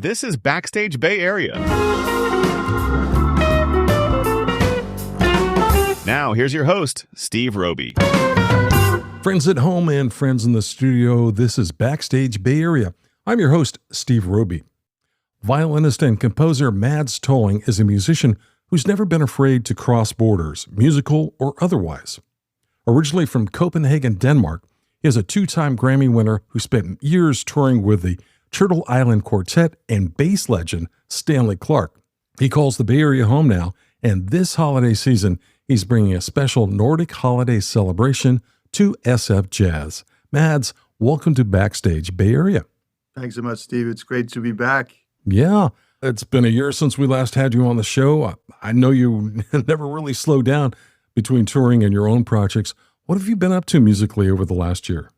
This is Backstage Bay Area. Now, here's your host, Steve Roby. Friends at home and friends in the studio, this is Backstage Bay Area. I'm your host, Steve Roby. Violinist and composer Mads Tolling is a musician who's never been afraid to cross borders, musical or otherwise. Originally from Copenhagen, Denmark, he is a two-time Grammy winner who spent years touring with the Turtle Island Quartet and bass legend Stanley Clarke. He calls the Bay Area home now, and this holiday season, he's bringing a special Nordic Holiday Celebration to SF Jazz. Mads, welcome to Backstage Bay Area. Thanks so much, Steve. It's great to be back. Yeah, it's been a year since we last had you on the show. I know you never really slowed down between touring and your own projects. What have you been up to musically over the last year?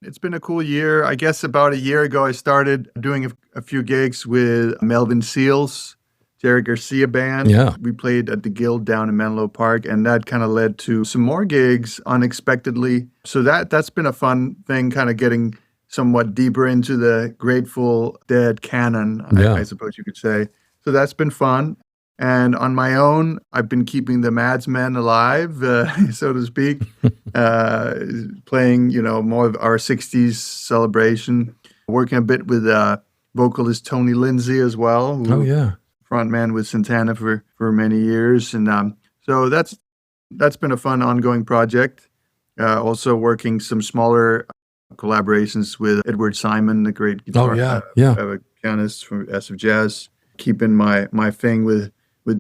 It's been a cool year. I guess about a year ago, I started doing a few gigs with Melvin Seals, Jerry Garcia Band. Yeah. We played at the Guild down in Menlo Park, and that kind of led to some more gigs unexpectedly. So that's been a fun thing, kind of getting somewhat deeper into the Grateful Dead canon, I suppose you could say. So that's been fun. And on my own, I've been keeping the Mads Men alive, so to speak, playing, more of our 60s celebration, working a bit with vocalist Tony Lindsay as well. Frontman with Santana for many years. And so that's been a fun ongoing project. Also working some smaller collaborations with Edward Simon, the great guitar pianist from SF Jazz, keeping my thing with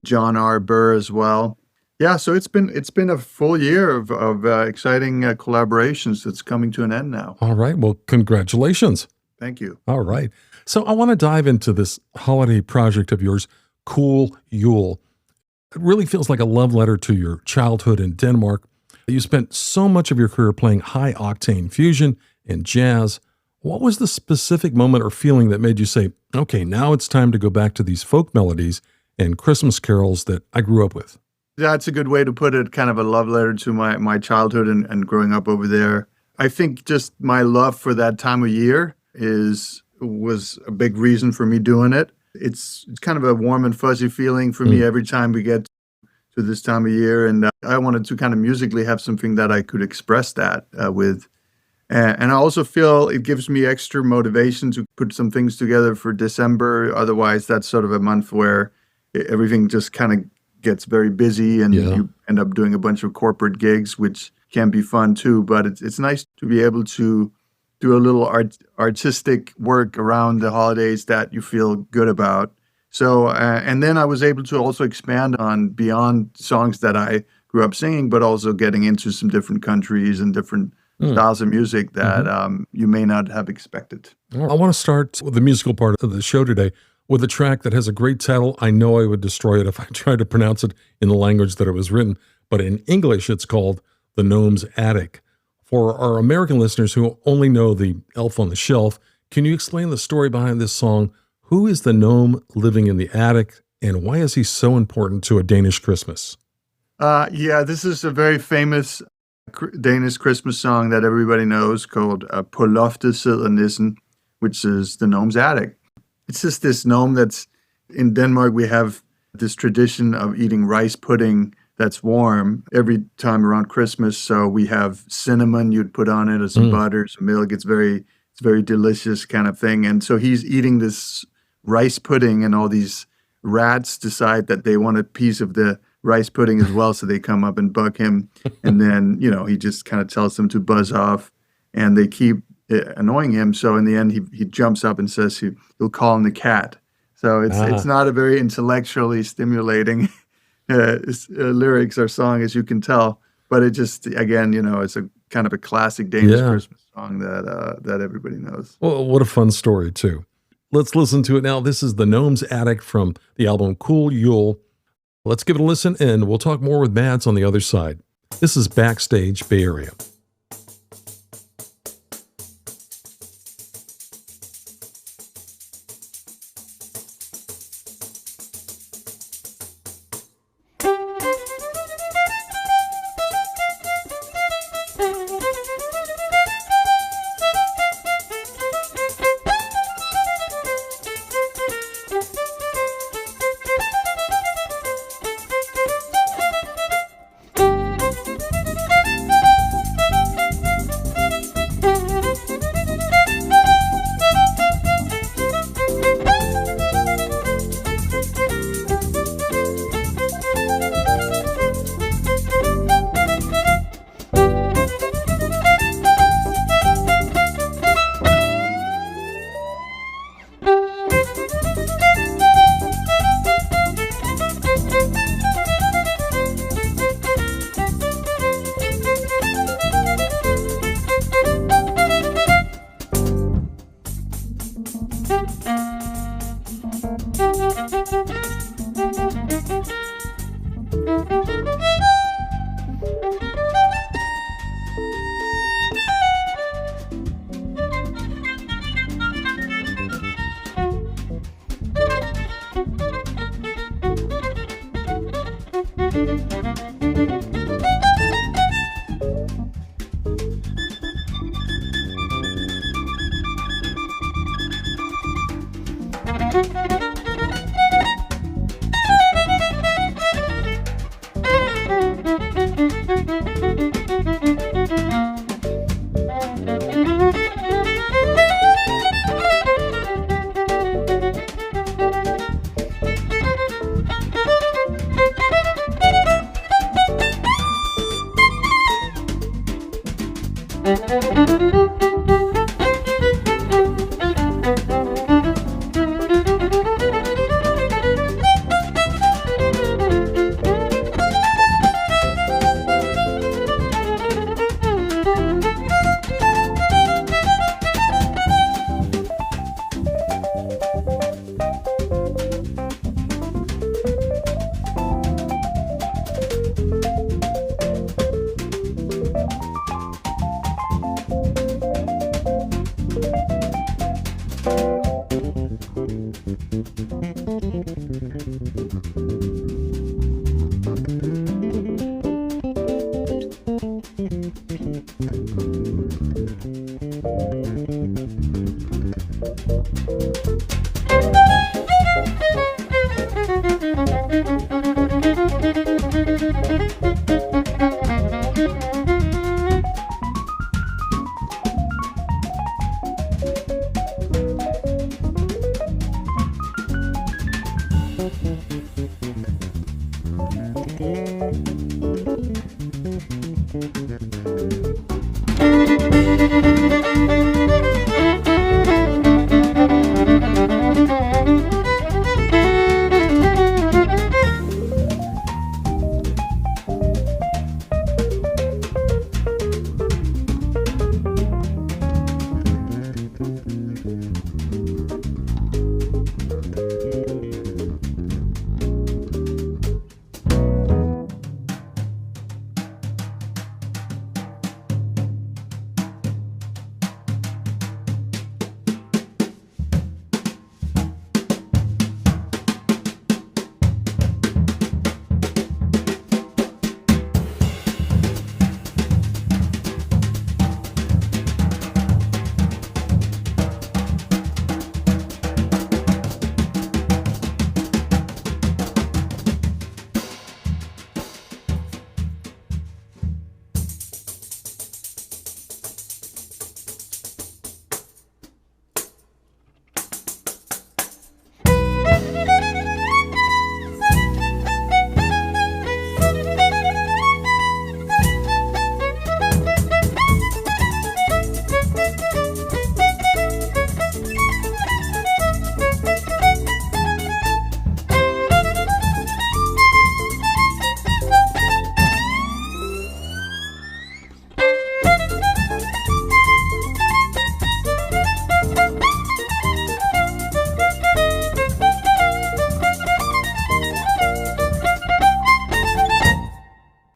John R. Burr as well. Yeah, so it's been a full year of exciting collaborations that's coming to an end now. All right. Well, congratulations. Thank you. All right. So I want to dive into this holiday project of yours, Cool Yule. It really feels like a love letter to your childhood in Denmark. You spent so much of your career playing high-octane fusion and jazz. What was the specific moment or feeling that made you say, okay, now it's time to go back to these folk melodies and Christmas carols that I grew up with? That's a good way to put it, kind of a love letter to my childhood and growing up over there. I think just my love for that time of year was a big reason for me doing it. It's kind of a warm and fuzzy feeling for me every time we get to this time of year. And I wanted to kind of musically have something that I could express that with. And I also feel it gives me extra motivation to put some things together for December. Otherwise, that's sort of a month where everything just kind of gets very busy and you end up doing a bunch of corporate gigs, which can be fun too. But it's nice to be able to do a little artistic work around the holidays that you feel good about. So, and then I was able to also expand on beyond songs that I grew up singing, but also getting into some different countries and different styles of music that you may not have expected. I want to start with the musical part of the show today with a track that has a great title. I know I would destroy it if I tried to pronounce it in the language that it was written, but in English, it's called The Gnome's Attic. For our American listeners who only know the Elf on the Shelf, can you explain the story behind this song? Who is the gnome living in the attic, and why is he so important to a Danish Christmas? This is a very famous Danish Christmas song that everybody knows called På loftet sidder nissen, which is the gnome's attic. It's just this gnome that's, in Denmark, we have this tradition of eating rice pudding that's warm every time around Christmas. So we have cinnamon you'd put on it, or some butter, some milk. It's very delicious kind of thing. And so he's eating this rice pudding, and all these rats decide that they want a piece of the rice pudding as well. So they come up and bug him. And then, he just kind of tells them to buzz off, and they keep annoying him. So in the end, he jumps up and says he'll call him the cat. So it's not a very intellectually stimulating lyrics or song, as you can tell, but it just, again, it's a kind of a classic Danish Christmas song that everybody knows. Well, what a fun story too. Let's listen to it now. This is The Gnome's Attic from the album Cool Yule. Let's give it a listen, and we'll talk more with Mads on the other side. This is Backstage Bay Area.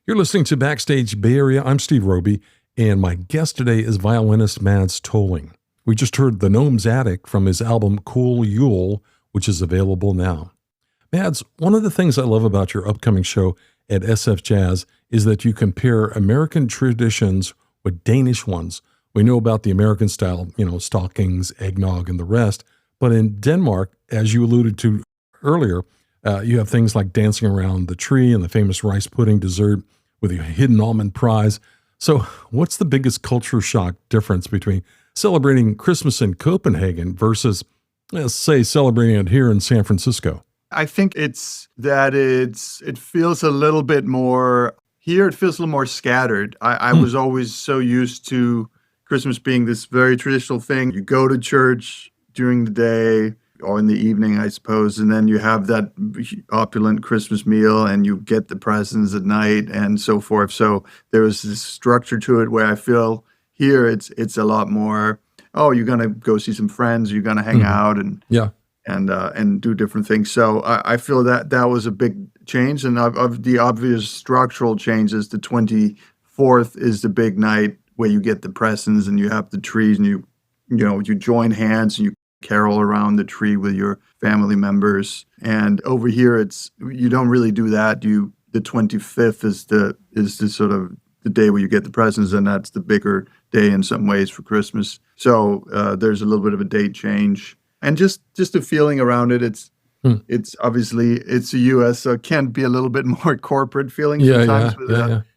You're listening to Backstage Bay Area. I'm Steve Roby, and my guest today is violinist Mads Tolling. We just heard The Gnome's Attic from his album Cool Yule, which is available now. Mads, one of the things I love about your upcoming show at SF Jazz is that you compare American traditions with Danish ones. We know about the American style, stockings, eggnog, and the rest. But in Denmark, as you alluded to earlier, you have things like dancing around the tree and the famous rice pudding dessert with a hidden almond prize. So what's the biggest culture shock difference between celebrating Christmas in Copenhagen versus, let's say, celebrating it here in San Francisco? I think it's that it feels a little bit more, here it feels a little more scattered. I was always so used to Christmas being this very traditional thing. You go to church during the day, or in the evening, I suppose, and then you have that opulent Christmas meal and you get the presents at night and so forth. So there was this structure to it where I feel here it's a lot more, oh, you're going to go see some friends, you're going to hang out. And yeah. and do different things. So I feel that was a big change. And of the obvious structural changes, the 24th is the big night where you get the presents and you have the trees and you join hands and you carol around the tree with your family members. And over here, you don't really do that. The 25th is the sort of the day where you get the presents, and that's the bigger day in some ways for Christmas. So there's a little bit of a date change, and just the feeling around it. It's obviously it's the U.S., so it can be a little bit more corporate feeling sometimes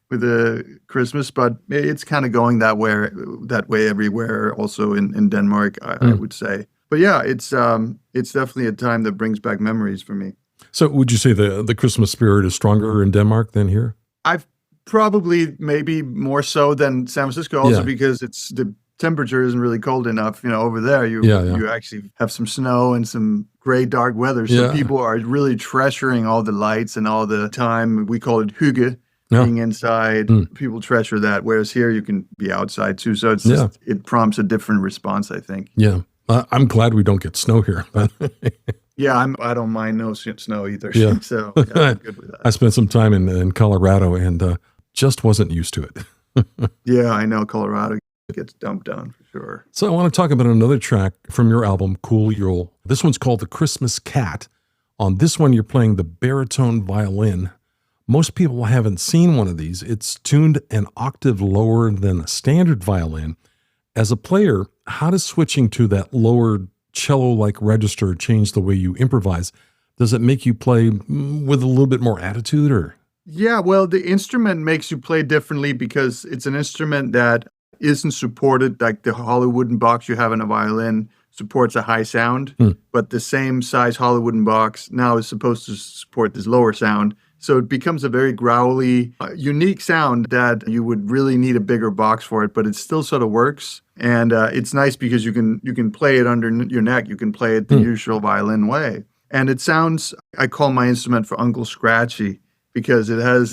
with the Christmas, but it's kind of going that way everywhere. Also in Denmark, I would say. But yeah, it's definitely a time that brings back memories for me. So would you say the Christmas spirit is stronger in Denmark than here? I've probably maybe more so than San Francisco, also because the temperature isn't really cold enough. Over there you actually have some snow and some gray, dark weather. So people are really treasuring all the lights and all the time. We call it hygge, being inside. People treasure that, whereas here you can be outside too. So it prompts a different response, I think. Yeah. I'm glad we don't get snow here. Yeah, I don't mind no snow either. Yeah. So I'm good with that. I spent some time in Colorado and just wasn't used to it. Yeah, I know Colorado gets dumped on for sure. So I want to talk about another track from your album, Cool Yule. This one's called The Christmas Cat. On this one, you're playing the baritone violin. Most people haven't seen one of these. It's tuned an octave lower than a standard violin. As a player, how does switching to that lower cello-like register change the way you improvise? Does it make you play with a little bit more attitude, or? Yeah, well, the instrument makes you play differently because it's an instrument that isn't supported, like the hollow wooden box you have in a violin supports a high sound, but the same size hollow wooden box now is supposed to support this lower sound. So it becomes a very growly, unique sound that you would really need a bigger box for it, but it still sort of works. And it's nice because you can play it under your neck. You can play it the usual violin way. And it sounds, I call my instrument for Uncle Scratchy because it has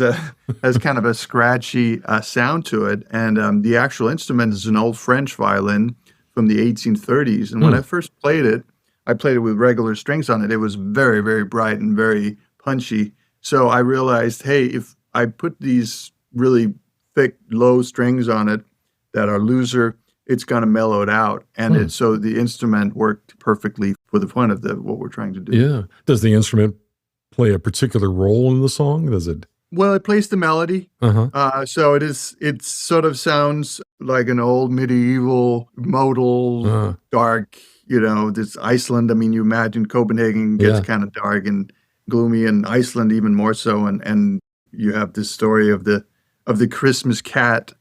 kind of a scratchy sound to it. And the actual instrument is an old French violin from the 1830s. And when I first played it, I played it with regular strings on it. It was very, very bright and very punchy. So I realized, hey, if I put these really thick, low strings on it that are looser, it's going to mellow it out. And so the instrument worked perfectly for the point of what we're trying to do. Yeah. Does the instrument play a particular role in the song? Does it? Well, it plays the melody. So it sort of sounds like an old medieval modal, dark, this Iceland. I mean, you imagine Copenhagen gets kind of dark and gloomy, and Iceland even more so, and you have this story of the Christmas cat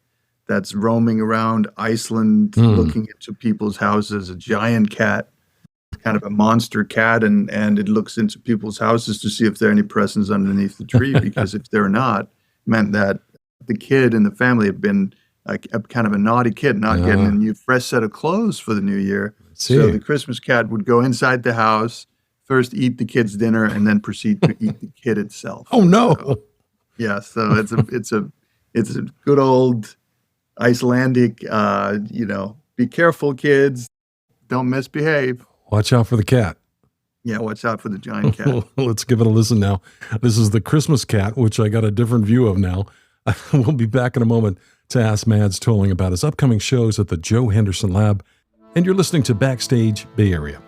that's roaming around Iceland looking into people's houses, a giant cat, kind of a monster cat, and it looks into people's houses to see if there are any presents underneath the tree, because if they're not, meant that the kid in the family had been like a kind of a naughty kid, not getting a new fresh set of clothes for the new year. So the Christmas cat would go inside the house, first eat the kid's dinner, and then proceed to eat the kid itself. Oh no! So it's a good old Icelandic. Be careful, kids. Don't misbehave. Watch out for the cat. Yeah, watch out for the giant cat. Let's give it a listen now. This is the Christmas Cat, which I got a different view of now. We'll be back in a moment to ask Mads Tolling about his upcoming shows at the Joe Henderson Lab. And you're listening to Backstage Bay Area.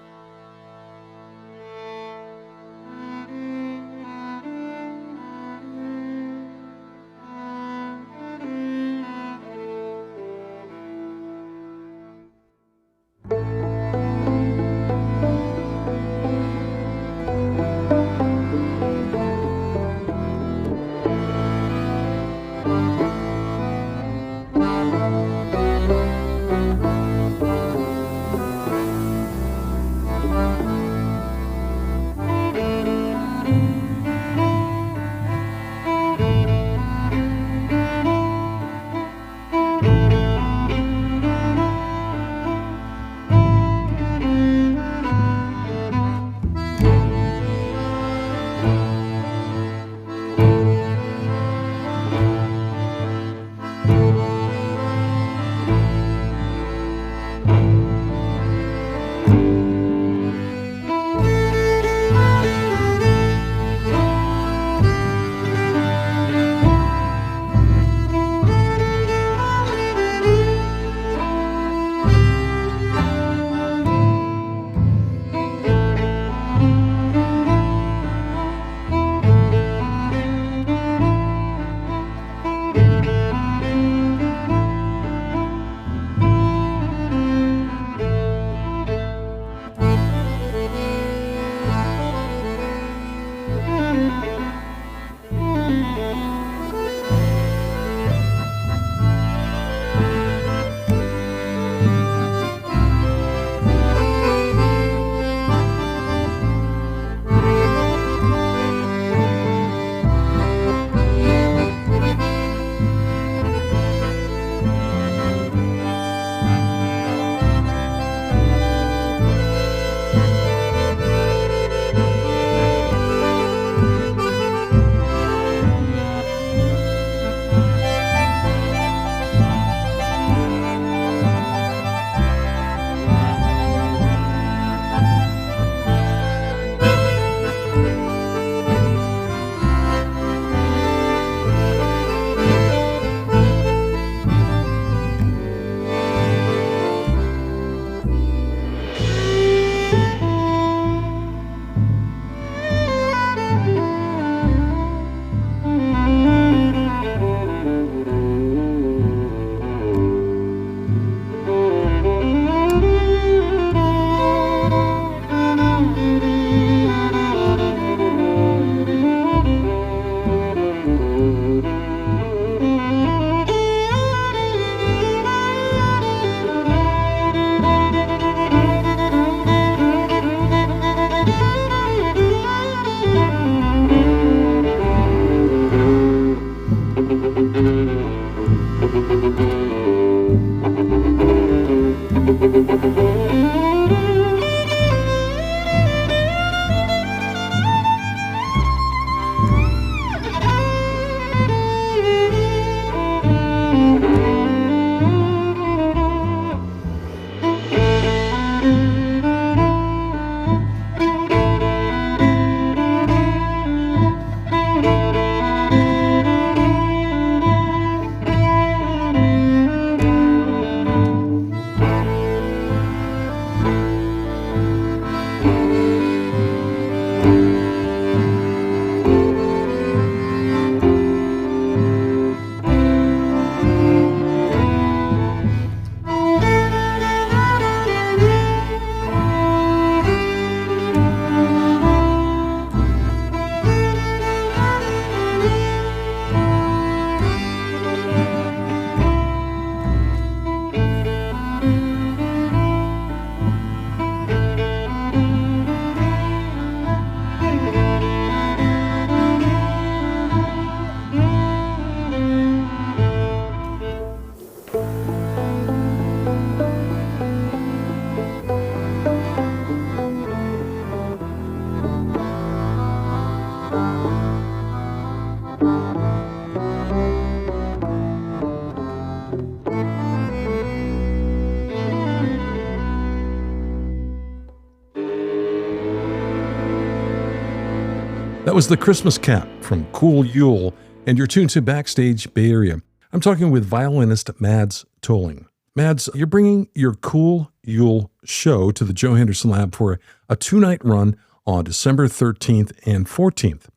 That was the Christmas Cat from Cool Yule, and you're tuned to Backstage Bay Area. I'm talking with violinist Mads Tolling. Mads, you're bringing your Cool Yule show to the Joe Henderson Lab for a 2-night run on December 13th and 14th.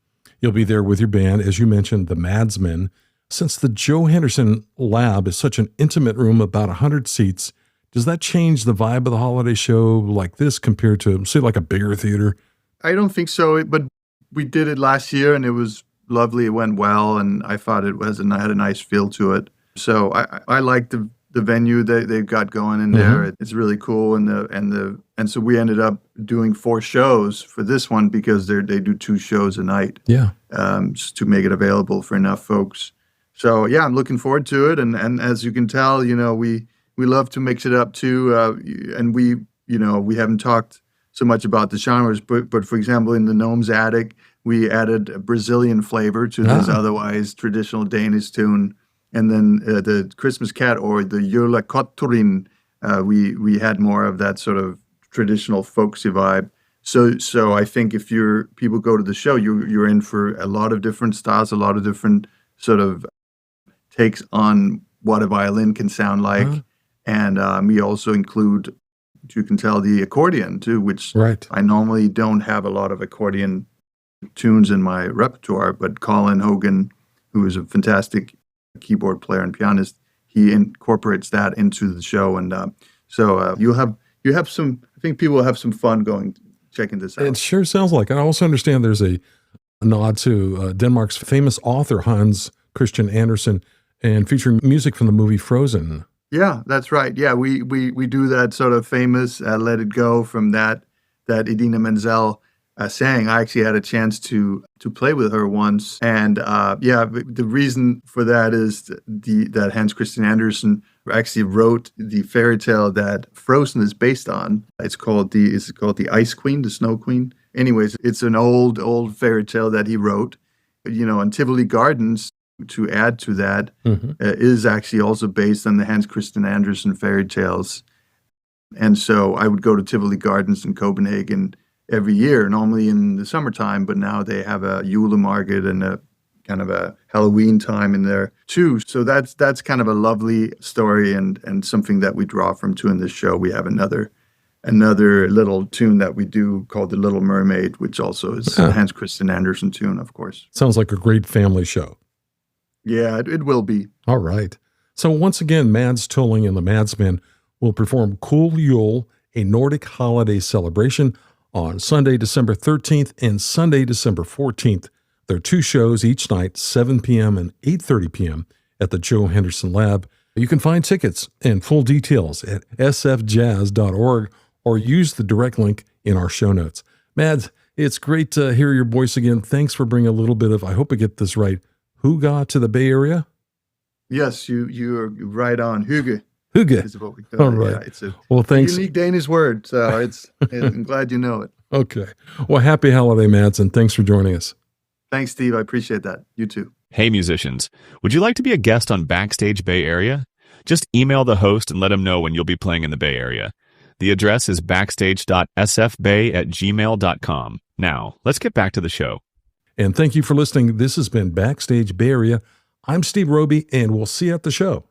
You'll be there with your band, as you mentioned, the Madsmen. Since the Joe Henderson Lab is such an intimate room, about 100 seats, does that change the vibe of the holiday show like this compared to, say, like a bigger theater? I don't think so, but we did it last year, and it was lovely. It went well, and I thought it had a nice feel to it. So I like the venue that they've got going in there. It's really cool, and so we ended up doing 4 shows for this one because they do 2 shows a night. Yeah, just to make it available for enough folks. So yeah, I'm looking forward to it, and as you can tell, we love to mix it up too, and we haven't talked so much about the genres, but for example, in the Gnome's Attic, we added a Brazilian flavor to this otherwise traditional Danish tune. And then the Christmas Cat, or the Jólakotturinn, we had more of that sort of traditional folksy vibe. So I think if people go to the show, you're in for a lot of different styles, a lot of different sort of takes on what a violin can sound like. And we also include, you can tell, the accordion too, which I normally don't have a lot of accordion tunes in my repertoire, but Colin Hogan, who is a fantastic keyboard player and pianist, he incorporates that into the show. And so you have some, I think people will have some fun checking this out. It sure sounds like it. I also understand there's a nod to Denmark's famous author, Hans Christian Andersen, and featuring music from the movie Frozen. Yeah, that's right. Yeah, we do that sort of famous Let It Go from that Idina Menzel sang. I actually had a chance to play with her once. And the reason for that is that Hans Christian Andersen actually wrote the fairy tale that Frozen is based on. It's called the Ice Queen, the Snow Queen. Anyways, it's an old fairy tale that he wrote. And Tivoli Gardens, to add to that, is actually also based on the Hans Christian Andersen fairy tales. And so I would go to Tivoli Gardens in Copenhagen every year, normally in the summertime, but now they have a Yule market and a kind of a Halloween time in there too. So that's kind of a lovely story and something that we draw from too in this show. We have another little tune that we do called The Little Mermaid, which also is a Hans Christian Andersen tune, of course. Sounds like a great family show. Yeah, it will be. All right. So once again, Mads Tolling and the Madsmen will perform Cool Yule, a Nordic holiday celebration, on Sunday, December 13th and Sunday, December 14th. There are 2 shows each night, 7 p.m. and 8:30 p.m. at the Joe Henderson Lab. You can find tickets and full details at sfjazz.org or use the direct link in our show notes. Mads, it's great to hear your voice again. Thanks for bringing a little bit of, I hope I get this right, hygge to the Bay Area? Yes, you're right on. Hygge. Hygge. Is what we call All it. right. Yeah, it's a thanks. unique Danish word, so I'm glad you know it. Okay. Well, happy holiday, Mads, and thanks for joining us. Thanks, Steve. I appreciate that. You too. Hey, musicians, would you like to be a guest on Backstage Bay Area? Just email the host and let him know when you'll be playing in the Bay Area. The address is backstage.sfbay@gmail.com. Now, let's get back to the show. And thank you for listening. This has been Backstage Bay Area. I'm Steve Roby, and we'll see you at the show.